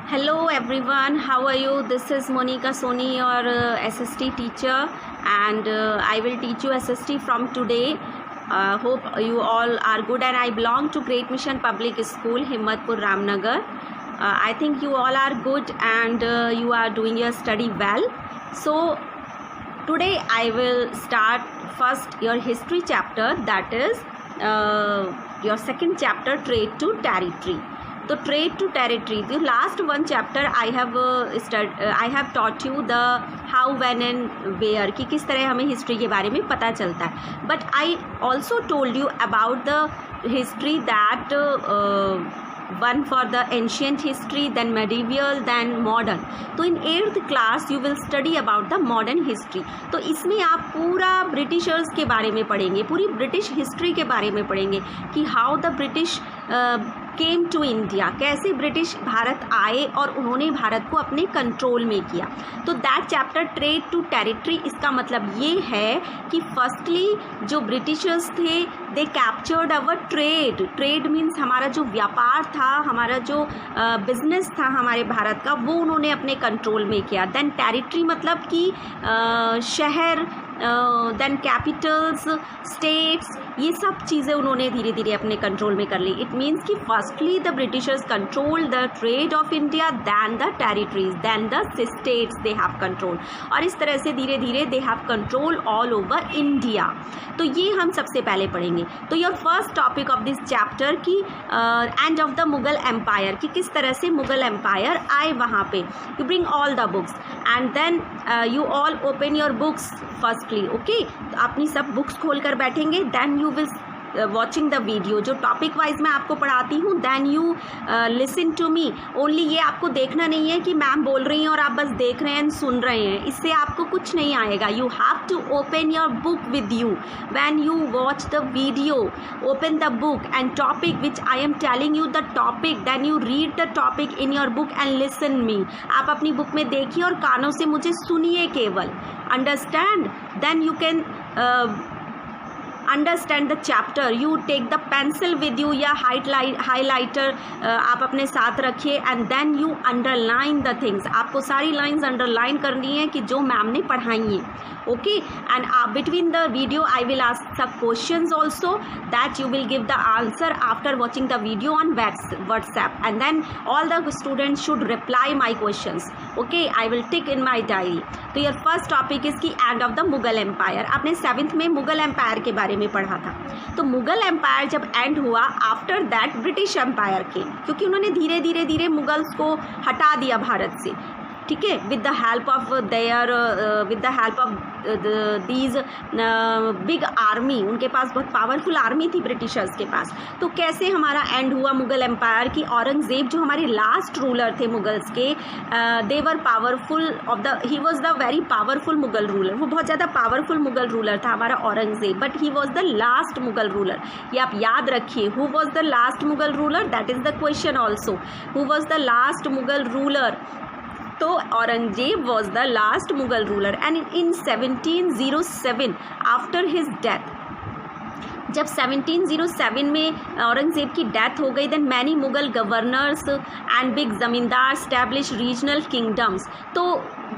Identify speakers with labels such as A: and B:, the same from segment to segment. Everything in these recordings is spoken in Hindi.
A: Hello everyone, how are you? This is Monica Soni, your SST teacher, and I will teach you SST from today. Hope you all are good, and I belong to Great Mission Public School, Himmatpur, Ramnagar. I think you all are good and you are doing your study well. So today I will start first your history chapter, that is your second chapter, trade to territory. तो trade to territory, the last one chapter I have taught you the how when and where, कि किस तरह हमें हिस्ट्री के बारे में पता चलता है. But I also told you about the history that one for the ancient history, then medieval, then modern. तो in 8th class you will study about the modern history. तो इसमें आप पूरा ब्रिटिशर्स के बारे में पढ़ेंगे, पूरी ब्रिटिश हिस्ट्री के बारे में पढ़ेंगे कि how the British came to India, कैसे ब्रिटिश भारत आए और उन्होंने भारत को अपने कंट्रोल में किया. तो that chapter trade to territory, इसका मतलब ये है कि फर्स्टली जो ब्रिटिशर्स थे they captured our trade. Trade means हमारा जो व्यापार था, हमारा जो बिजनेस था हमारे भारत का, वो उन्होंने अपने कंट्रोल में किया. देन टेरिटरी मतलब कि शहर, देन कैपिटल्स, स्टेट्स, ये सब चीज़ें उन्होंने धीरे धीरे अपने कंट्रोल में कर ली. इट मीन्स कि firstly the Britishers control the trade of India, then the territories, then the states they have control, और इस तरह से धीरे धीरे they have control all over India. तो ये हम सबसे पहले पढ़ेंगे. तो your first topic of this chapter की end of the Mughal empire, कि किस तरह से मुगल एम्पायर आए वहाँ पे. You bring all the books and then you all open your books firstly. Okay, तो अपनी सब बुक्स खोल कर बैठेंगे. Then you will watching the video, जो टॉपिक वाइज मैं आपको पढ़ाती हूँ. Then you listen to me only. ये आपको देखना नहीं है कि मैम बोल रही हैं और आप बस देख रहे हैं, सुन रहे हैं, इससे आपको कुछ नहीं आएगा. You have to open your book with you when you watch the video. Open the book and topic which I am telling you the topic, then you read the topic in your book and listen me. आप अपनी बुक में देखिए और कानों से मुझे सुनिए केवल. Understand? Then you can understand the chapter. You take the pencil with you या हाईलाइटर आप अपने साथ रखिए, and then you underline the things. आपको सारी लाइंस अंडरलाइन करनी है कि जो मैम ने पढ़ाई हैं. Okay, and between the video I will ask the questions also, that you will give the answer after watching the video on WhatsApp, and then all the students should reply my questions. Okay, I will tick in my diary. तो योर फर्स्ट टॉपिक इज की end of the Mughal empire. आपने 7th में मुगल एम्पायर के बारे में पढ़ा था. तो मुगल एम्पायर जब एंड हुआ, आफ्टर दैट ब्रिटिश एम्पायर के, क्योंकि उन्होंने धीरे धीरे धीरे मुगल्स को हटा दिया भारत से. ठीक है, with the help of these big army. उनके पास बहुत पावरफुल आर्मी थी ब्रिटिशर्स के पास. तो कैसे हमारा एंड हुआ मुगल एम्पायर की? औरंगजेब जो हमारे लास्ट रूलर थे मुगल्स के, they were powerful he was the very powerful Mughal ruler. वो बहुत ज़्यादा पावरफुल मुगल रूलर था हमारा Aurangzeb, but he was the last Mughal ruler. ये आप याद रखिए. Who was the last Mughal ruler? That is the question also. Who was the last Mughal ruler? तो Aurangzeb was the last Mughal ruler. And in 1707 after his death, जब 1707 में औरंगजेब की डेथ हो गई, then many Mughal governors and big zamindar establish regional kingdoms. तो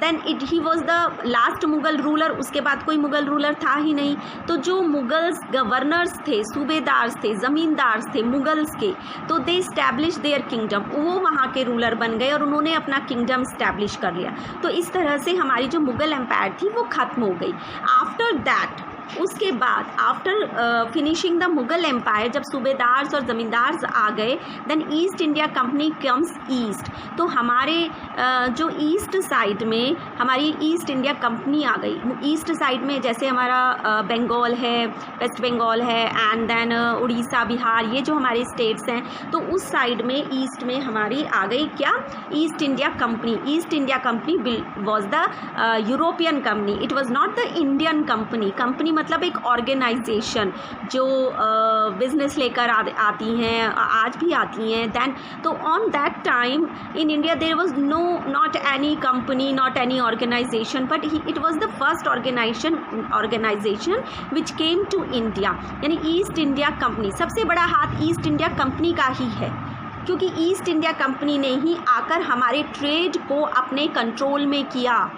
A: then he was the last Mughal ruler. उसके बाद कोई मुगल रूलर था ही नहीं. तो जो मुगल्स गवर्नर्स थे, सूबेदार थे, ज़मींदार थे मुगल्स के, तो दे स्टैब्लिश देयर किंगडम. वो वहाँ के रूलर बन गए और उन्होंने अपना किंगडम स्टैब्लिश कर लिया. तो इस तरह से हमारी जो मुगल एम्पायर थी वो ख़त्म हो गई. आफ्टर दैट, उसके बाद after finishing the Mughal empire, जब सूबेदार्स और ज़मींदार्स आ गए, then East India Company comes east. तो हमारे जो ईस्ट साइड में हमारी ईस्ट इंडिया कंपनी आ गई. ईस्ट साइड में जैसे हमारा बंगाल है, वेस्ट बंगाल है, एंड देन उड़ीसा, बिहार, ये जो हमारे स्टेट्स हैं, तो उस साइड में ईस्ट में हमारी आ गई क्या? East India company. East India company was the European company. It was not the Indian company. Company मतलब एक ऑर्गेनाइजेशन जो बिजनेस लेकर आती हैं, आज भी आती हैं. देन तो on that time in India there was not any company, not any organisation, but it was the first organisation which came to India. यानी ईस्ट इंडिया कंपनी, सबसे बड़ा हाथ ईस्ट इंडिया कंपनी का ही है. क्योंकि ईस्ट इंडिया कंपनी ने ही आकर हमारे ट्रेड को अपने कंट्रोल में किया।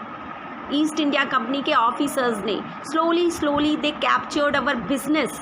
A: ईस्ट इंडिया कंपनी के ऑफिसर्स ने slowly they captured our business,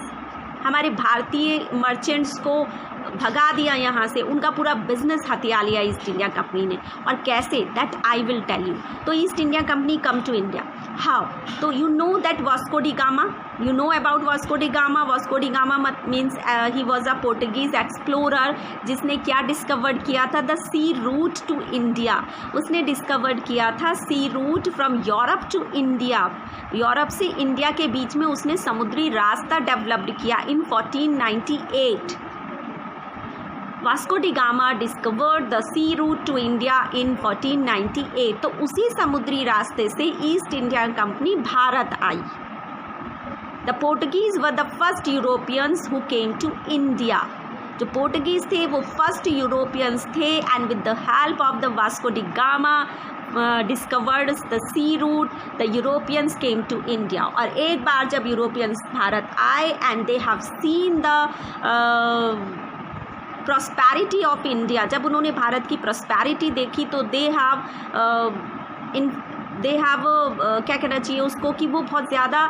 A: हमारे भारतीय मर्चेंट्स को भगा दिया यहाँ से, उनका पूरा बिजनेस हथिया लिया ईस्ट इंडिया कंपनी ने। और कैसे, that I will tell you. तो East India company come to India, how? तो you know that Vasco da Gama, you know about Vasco da Gama? Vasco da Gama means he was a Portuguese explorer जिसने क्या डिस्कवर्ड किया था? The sea route to India. उसने डिस्कवर्ड किया था sea route from Europe to India. Europe से इंडिया के बीच में उसने समुद्री रास्ता डेवलप्ड किया in 1498। Vasco da Gama discovered the sea route to India in 1498। तो उसी समुद्री रास्ते से ईस्ट इंडिया कंपनी भारत आई। The Portuguese were the first Europeans who came to India. जो पोर्टुगीज थे वो फर्स्ट यूरोपियंस थे, and with the help of the Vasco da Gama discovered the sea route, the Europeans came to India. और एक बार जब यूरोपियंस भारत आए and they have seen the prosperity of India, जब उन्होंने भारत की प्रॉस्पेरिटी देखी तो दे हैव क्या कहना चाहिए उसको, कि वो बहुत ज़्यादा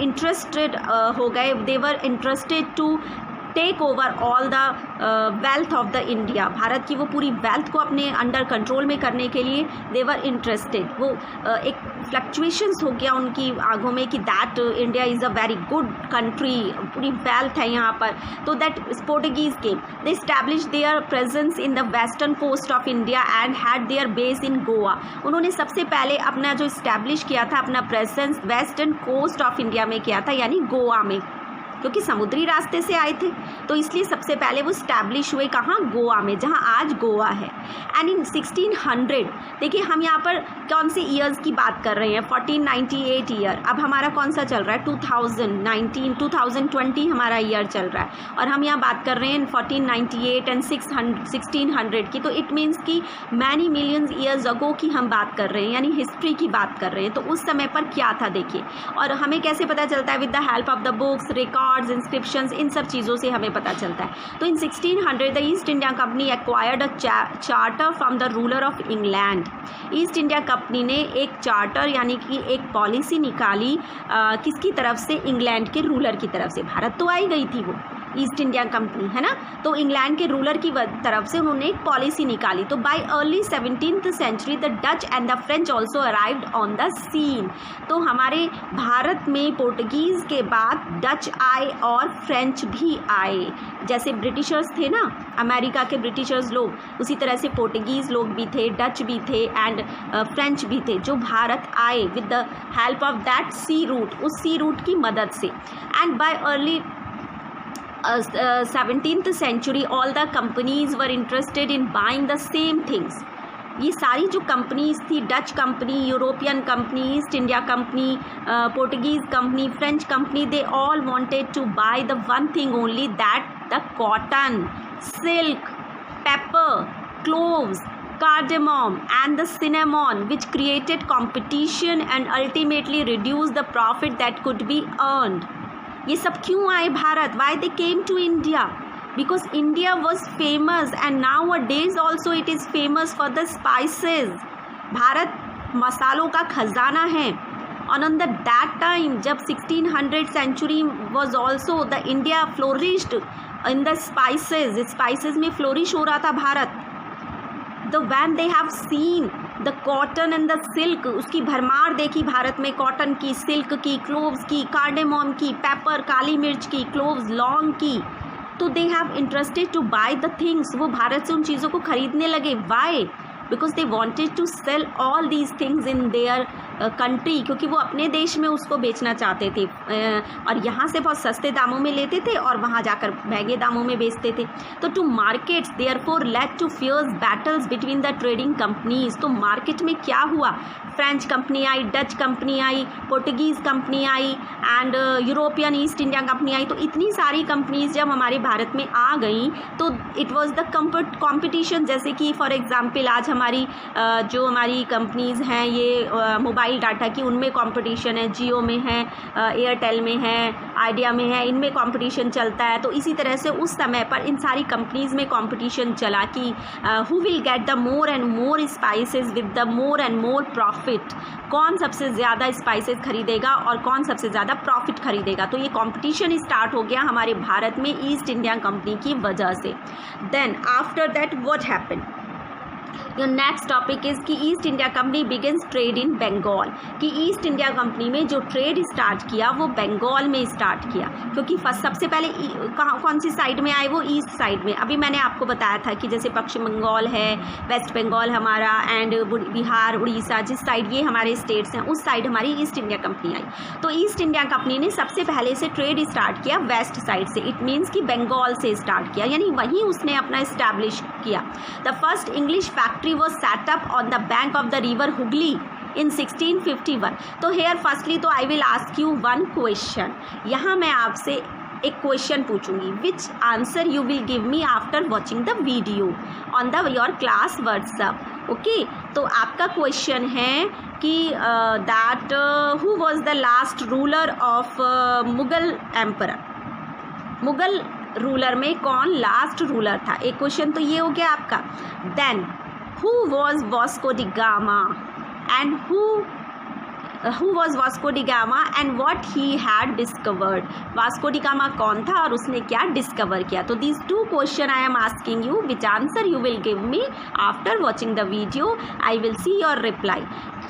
A: इंटरेस्टेड हो गए। They were interested to take over all the wealth of the India. Bharat की वो पूरी वेल्थ को अपने अंडर कंट्रोल में करने के लिए दे वर इंटरेस्टेड। वो एक फ्लक्चुएशंस हो गया उनकी आंखों में कि that India is a very good country, पूरी वेल्थ है यहाँ पर। तो that Portuguese came, they establish their presence in the western coast of India and had their base in Goa. उन्होंने सबसे पहले अपना जो इस्टेब्लिश किया था अपना presence western coast of India में किया था, यानी गोवा में, क्योंकि समुद्री रास्ते से आए थे तो इसलिए सबसे पहले वो स्टैब्लिश हुए कहाँ? गोवा में, जहाँ आज गोवा है। एंड इन 1600, देखिए हम यहाँ पर कौन से ईयर्स की बात कर रहे हैं? 1498 ईयर। अब हमारा कौन सा चल रहा है? 2020 हमारा ईयर चल रहा है, और हम यहाँ बात कर रहे हैं 1498 एंड 1600 की। तो इट मीन्स कि मैनी मिलियंस ईयर्स अगो की हम बात कर रहे हैं, यानी हिस्ट्री की बात कर रहे हैं। तो उस समय पर क्या था देखिए, और हमें कैसे पता चलता है? With the help of the books, record, inscriptions, इन सब चीज़ों से हमें पता चलता है। तो in 1600 the East India company acquired a charter from the ruler of England. East India company ने एक चार्टर यानी कि एक पॉलिसी निकाली किसकी तरफ से? इंग्लैंड के रूलर की तरफ से। भारत तो आई गई थी वो ईस्ट इंडिया कंपनी, है ना, तो इंग्लैंड के रूलर की तरफ से उन्होंने एक पॉलिसी निकाली। तो by early 17th century the Dutch and the French also arrived on the scene. तो हमारे भारत में पोर्टुगीज़ के बाद डच आए और फ्रेंच भी आए। जैसे ब्रिटिशर्स थे ना, अमेरिका के ब्रिटिशर्स लोग, उसी तरह से पोर्टुगीज़ लोग भी थे, डच भी थे एंड फ्रेंच भी थे, जो भारत आए with the help of that sea route, उस सी रूट की मदद से। And by early 17th century all the companies were interested in buying the same things। ये सारी जो कंपनीज थी, Dutch company, European company, East India Company, Portuguese company, French company, they all wanted to buy the one thing only, that the cotton, silk, pepper, cloves, cardamom and the cinnamon, which created competition and ultimately reduced the profit that could be earned। ये सब क्यों आए Bharat? Why they came to India? Because India was famous and nowadays also it is famous for the spices। Bharat मसालों का खजाना है। और on that time जब 1600 century was also the India flourished in the spices में फ्लोरिश हो रहा था Bharat. The when they have seen the cotton and the silk, उसकी भरमार देखी भारत में, कॉटन की, सिल्क की, क्लोव्स की, कार्डेमोम की, पेपर, काली मिर्च की, क्लोव्स, लौंग की, तो they have interested to buy the things. वो भारत से उन चीज़ों को खरीदने लगे। Why? Because they wanted to sell all these things in their country, क्योंकि वो अपने देश में उसको बेचना चाहते थे और यहाँ से बहुत सस्ते दामों में लेते थे और वहाँ जाकर महंगे दामों में बेचते थे। तो two markets therefore led to fierce battles between the trading companies. तो मार्केट में क्या हुआ? फ्रेंच कंपनी आई, डच कंपनी आई, पोर्टुगीज़ कंपनी आई and European East India company आई। तो इतनी सारी कंपनीज जब हमारे भारत में आ गई तो इट वॉज द कॉम्पिटिशन। जैसे कि फॉर एग्जाम्पल आज हमारी जो हमारी कंपनीज़ हैं ये मोबाइल डाटा की, उनमें कंपटीशन है, जियो में है, एयरटेल में है, आइडिया में है, इनमें कंपटीशन चलता है। तो इसी तरह से उस समय पर इन सारी कंपनीज़ में कंपटीशन चला कि who will get the more and more spices with the more and more profit, कौन सबसे ज़्यादा स्पाइसेस खरीदेगा और कौन सबसे ज़्यादा प्रॉफिट खरीदेगा। तो ये कंपटीशन स्टार्ट हो गया हमारे भारत में ईस्ट इंडिया कंपनी की वजह से। Then after that what happened, your next topic is कि East India company begins trade in Bengal, कि ईस्ट इंडिया कंपनी में जो ट्रेड स्टार्ट किया वो बंगाल में स्टार्ट किया, क्योंकि फर्स्ट सबसे पहले कौन सी साइड में आए, वो ईस्ट साइड में। अभी मैंने आपको बताया था कि जैसे पश्चिम बंगाल है, वेस्ट बंगाल हमारा, एंड बिहार, उड़ीसा, जिस साइड ये हमारे स्टेट्स हैं उस साइड हमारी ईस्ट इंडिया कंपनी आई। तो ईस्ट इंडिया कंपनी ने सबसे पहले से ट्रेड स्टार्ट किया वेस्ट साइड से, इट मीन्स कि बंगाल से स्टार्ट किया, यानी वहीं उसने अपना इस्टेब्लिश किया। The first English factory was set up on the bank of the river Hooghly in 1651। तो here firstly तो I will ask you one question, यहाँ मैं आपसे एक क्वेश्चन पूछूंगी, which answer you will give me after watching the video on the your class WhatsApp। Okay, तो आपका क्वेश्चन है कि that who was the last ruler of Mughal emperor, Mughal ruler में कौन लास्ट रूलर था, एक क्वेश्चन तो ये हो गया आपका। Then who was Vasco da Gama and who was Vasco da Gama and what he had discovered, Vasco da Gama कौन था और उसने क्या डिस्कवर किया। तो these two question I am asking you, which answer you will give me after watching the video, I will see your reply।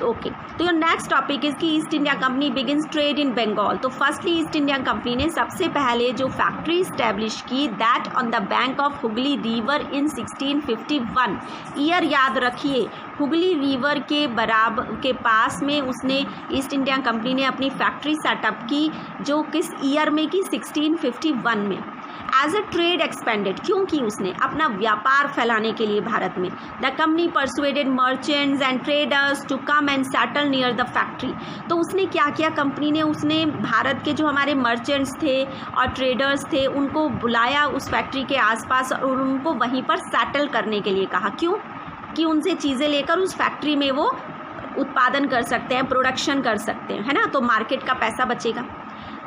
A: Okay, तो योर नेक्स्ट टॉपिक इज़ कि East India company begins trade in Bengal. तो फर्स्टली ईस्ट इंडिया कंपनी ने सबसे पहले जो फैक्ट्री इस्टेब्लिश की that on the bank of Hooghly river in 1651। Year याद रखिए, हुगली रिवर के बराबर के पास में उसने ईस्ट इंडिया कंपनी ने अपनी फैक्ट्री सेटअप की, जो किस ईयर में की, 1651 में। एज अ ट्रेड एक्सपेंडेड, क्योंकि उसने अपना व्यापार फैलाने के लिए भारत में, the company persuaded merchants and traders to come and settle near the factory. तो उसने क्या किया, कंपनी ने उसने भारत के जो हमारे मर्चेंट्स थे और ट्रेडर्स थे उनको बुलाया उस फैक्ट्री के आसपास और उनको वहीं पर सेटल करने के लिए कहा। क्यों, कि उनसे चीज़ें लेकर उस फैक्ट्री में वो उत्पादन कर सकते हैं, प्रोडक्शन कर सकते हैं, है ना, तो मार्केट का पैसा बचेगा।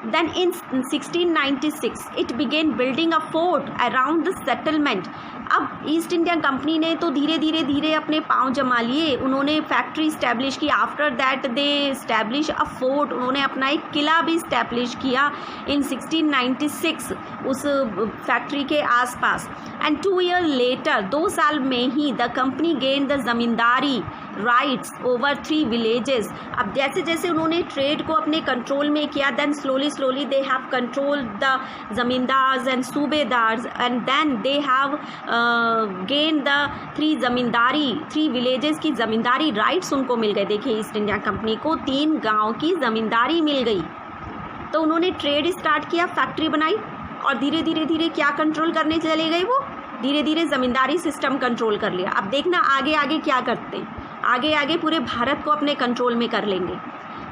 A: Then in 1696 it began building a fort around the settlement। अब ईस्ट इंडिया कंपनी ने तो धीरे धीरे अपने पाँव जमा लिए, उन्होंने फैक्ट्री इस्टेब्लिश की। After that they establish a fort, उन्होंने अपना एक किला भी इस्टेब्लिश किया इन 1696 उस फैक्ट्री के आसपास। एंड 2 year लेटर, 2 साल में ही the company gain the zamindari rights over 3 villages. अब जैसे जैसे उन्होंने ट्रेड को अपने कंट्रोल में किया, then slowly they have control the zamindars and subedars, and then they have gain the 3 villages की ज़मींदारी राइट्स उनको मिल गए। देखिए ईस्ट इंडिया कंपनी को 3 गाँव की ज़मींदारी मिल गई। तो उन्होंने ट्रेड स्टार्ट किया, फैक्ट्री बनाई और धीरे धीरे क्या कंट्रोल करने चले गए, वो धीरे धीरे ज़मींदारी सिस्टम कंट्रोल कर लिया। अब देखना आगे क्या करते हैं, आगे पूरे भारत को अपने कंट्रोल में कर लेंगे।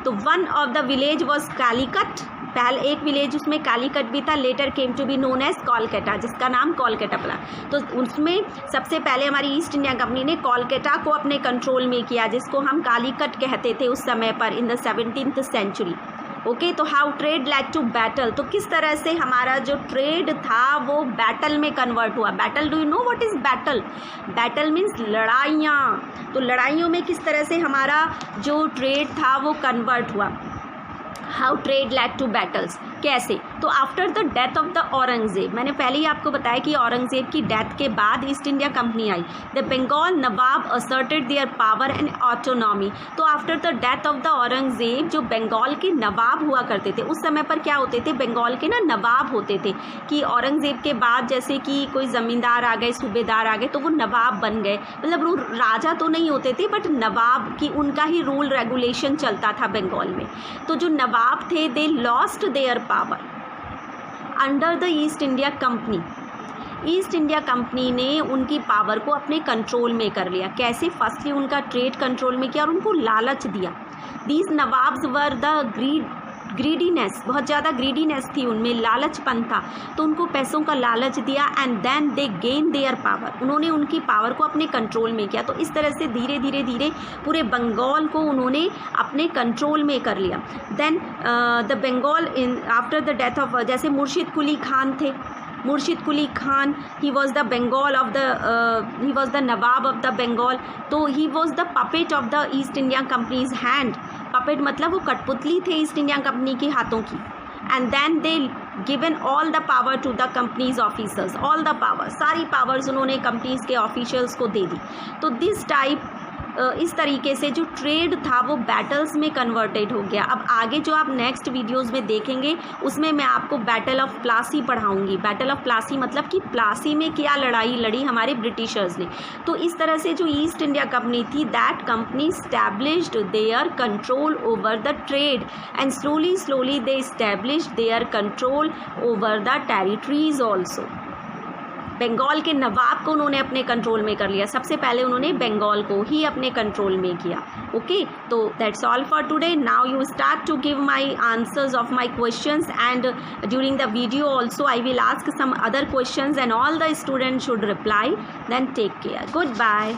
A: तो one of the village was Calicut, पहले एक विलेज उसमें कालीकट भी था, later came to be known as Kolkata, जिसका नाम कोलकाता पड़ा। तो उसमें सबसे पहले हमारी ईस्ट इंडिया कंपनी ने कोलकाता को अपने कंट्रोल में किया, जिसको हम कालीकट कहते थे उस समय पर in the 17th century। Okay, तो how trade led to battle, तो किस तरह से हमारा जो ट्रेड था वो बैटल में कन्वर्ट हुआ। Battle, do you know what is battle? Battle means लड़ाइयाँ। तो लड़ाइयों में किस तरह से हमारा जो ट्रेड था वो कन्वर्ट हुआ। How trade led to battles, कैसे? तो after the death of the Aurangzeb, मैंने पहले ही आपको बताया कि औरंगजेब की डेथ के बाद ईस्ट इंडिया कंपनी आई। The Bengal nawab asserted their power and autonomy. तो after the death of the Aurangzeb, जो बंगाल के नवाब हुआ करते थे उस समय पर, क्या होते थे, बंगाल के ना नवाब होते थे, कि औरंगजेब के बाद जैसे कि कोई ज़मींदार आ गए, सूबेदार आ गए, तो वो नवाब बन गए। मतलब वो राजा तो नहीं होते थे, बट नवाब की उनका ही रूल रेगुलेशन चलता था बंगाल में। तो जो नवाब थे, they lost their power under the East India company. East India company ने उनकी पावर को अपने कंट्रोल में कर लिया। कैसे? फर्स्टली उनका ट्रेड कंट्रोल में किया और उनको लालच दिया। These nawabs were the greed greediness, बहुत ज़्यादा ग्रीडीनेस थी उनमें, लालचपन था, तो उनको पैसों का लालच दिया and then they gain their power, उन्होंने उनकी पावर को अपने कंट्रोल में किया। तो इस तरह से धीरे धीरे धीरे पूरे बंगाल को उन्होंने अपने कंट्रोल में कर लिया। Then the Bengal in after the death of, जैसे मुर्शिद कुली खान थे, Murshid Quli Khan, he was the Bengal of the he was the nawab of the Bengal, तो he was the puppet of the East India company's hand. Puppet मतलब वो कठपुतली थे ईस्ट इंडिया कंपनी के हाथों की। And then they given all the power to the company's officers, all the power, सारी पावर्स उन्होंने कंपनीज के ऑफिशियल्स को दे दी। तो दिस टाइप इस तरीके से जो ट्रेड था वो बैटल्स में कन्वर्टेड हो गया। अब आगे जो आप नेक्स्ट वीडियोस में देखेंगे उसमें मैं आपको बैटल ऑफ प्लासी पढ़ाऊंगी। बैटल ऑफ प्लासी मतलब कि प्लासी में क्या लड़ाई लड़ी हमारे ब्रिटिशर्स ने। तो इस तरह से जो ईस्ट इंडिया कंपनी थी, that company established their control over the trade and slowly slowly they established their control over the territories also. Bengal के नवाब को उन्होंने अपने कंट्रोल में कर लिया, सबसे पहले उन्होंने बंगाल को ही अपने कंट्रोल में किया। ओके, तो that's all for today. Now you start to give my answers of my questions and during the video also I will ask some other questions and all the students should reply. Then take care, good bye.